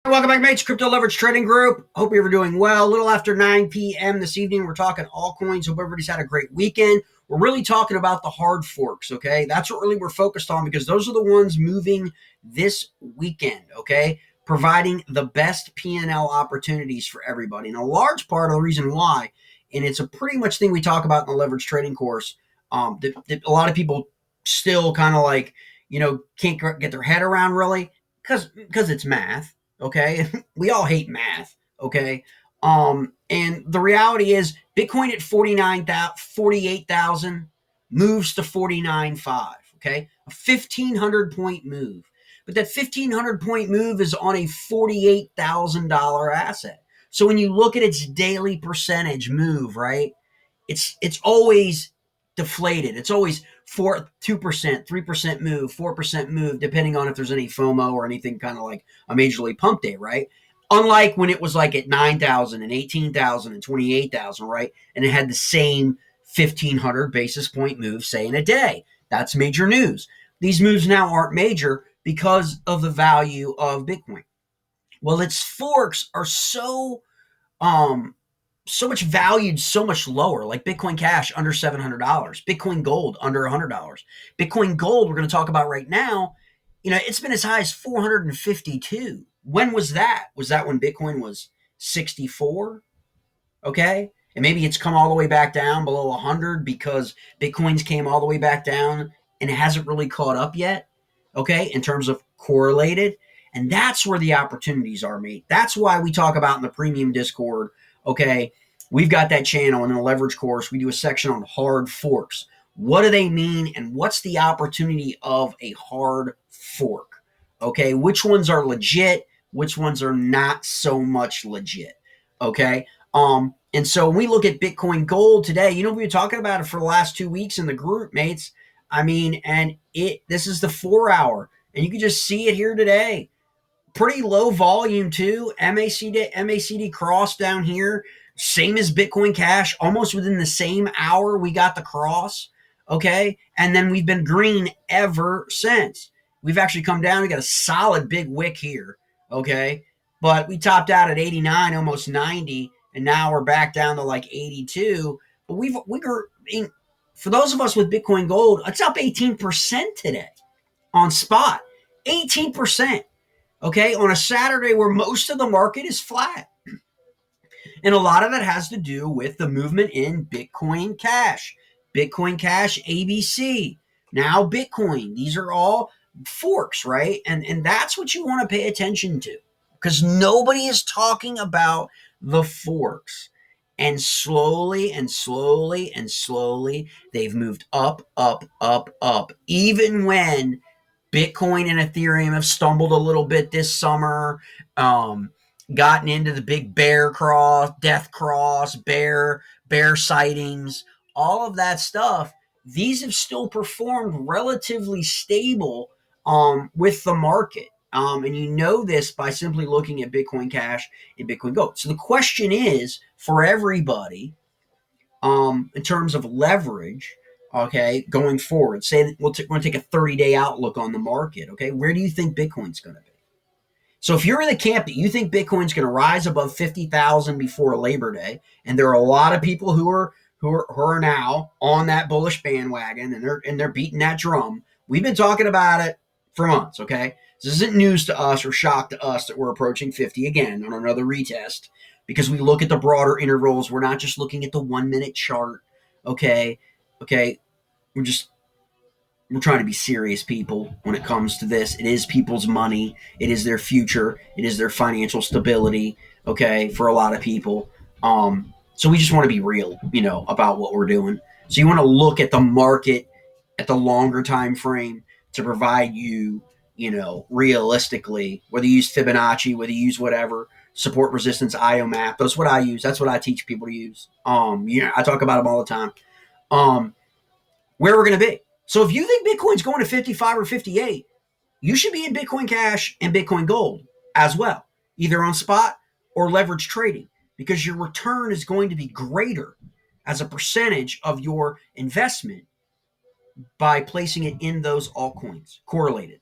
Welcome back, mates. Crypto Leverage Trading Group. Hope you're doing well. A little after 9 p.m. this evening, we're talking altcoins. Hope everybody's had a great weekend. We're really talking about the hard forks, okay? That's what really we're focused on because those are the ones moving this weekend, okay? Providing the best P&L opportunities for everybody. And a large part of the reason why, and it's a pretty much thing we talk about in the leverage trading course, that a lot of people still kind of like, can't get their head around really because it's math. Okay. We all hate math. Okay. And the reality is Bitcoin at 48,000 moves to 49.5. Okay. A 1,500 point move. But that 1,500 point move is on a $48,000 asset. So when you look at its daily percentage move, right, it's always deflated. It's always 2%, 3% move, 4% move, depending on if there's any FOMO or anything kind of like a major league pump day, right? Unlike when it was like at 9,000 and 18,000 and 28,000, right? And it had the same 1,500 basis point move, say, in a day. That's major news. These moves now aren't major because of the value of Bitcoin. Well, its forks are so much valued so much lower, like Bitcoin Cash under $700, Bitcoin Gold under $100. Bitcoin Gold, we're going to talk about right now, it's been as high as 452. When was that? Was that when Bitcoin was 64? Okay. And maybe it's come all the way back down below 100 because Bitcoin's came all the way back down and it hasn't really caught up yet. Okay. In terms of correlated. And that's where the opportunities are, mate. That's why we talk about in the premium Discord. Okay, we've got that channel in the leverage course. We do a section on hard forks. What do they mean and what's the opportunity of a hard fork? Okay, which ones are legit? Which ones are not so much legit? Okay, and so when we look at Bitcoin Gold today, we've been talking about it for the last 2 weeks in the group, mates. I mean, and this is the 4 hour, and you can just see it here today. Pretty low volume too. MACD cross down here. Same as Bitcoin Cash. Almost within the same hour, we got the cross. Okay. And then we've been green ever since. We've actually come down. We got a solid big wick here. Okay. But we topped out at 89, almost 90. And now we're back down to like 82. But for those of us with Bitcoin Gold, it's up 18% today on spot. 18%. Okay, on a Saturday where most of the market is flat. And a lot of that has to do with the movement in Bitcoin Cash, ABC, now Bitcoin. These are all forks, right? And that's what you want to pay attention to because nobody is talking about the forks. And slowly and slowly and slowly, they've moved up, up, up, up, even when Bitcoin and Ethereum have stumbled a little bit this summer, gotten into the big bear cross, death cross, bear sightings, all of that stuff. These have still performed relatively stable with the market. And you know this by simply looking at Bitcoin Cash and Bitcoin Gold. So the question is for everybody, in terms of leverage, okay, going forward, say we're going to take a 30-day outlook on the market, okay, where do you think Bitcoin's going to be? So if you're in the camp that you think Bitcoin's going to rise above 50,000 before Labor Day, and there are a lot of people who are now on that bullish bandwagon and they're beating that drum, we've been talking about it for months, okay? This isn't news to us or shock to us that we're approaching 50 again on another retest because we look at the broader intervals. We're not just looking at the 1 minute chart, okay? We're trying to be serious people when it comes to this. It is people's money. It is their future. It is their financial stability, okay, for a lot of people. So we just want to be real, about what we're doing. So you want to look at the market at the longer time frame to provide you, realistically, whether you use Fibonacci, whether you use whatever, support resistance, IO map. That's what I use. That's what I teach people to use. I talk about them all the time. Where we're going to be. So if you think Bitcoin's going to 55 or 58, you should be in Bitcoin Cash and Bitcoin Gold as well, either on spot or leverage trading, because your return is going to be greater as a percentage of your investment by placing it in those altcoins, correlated.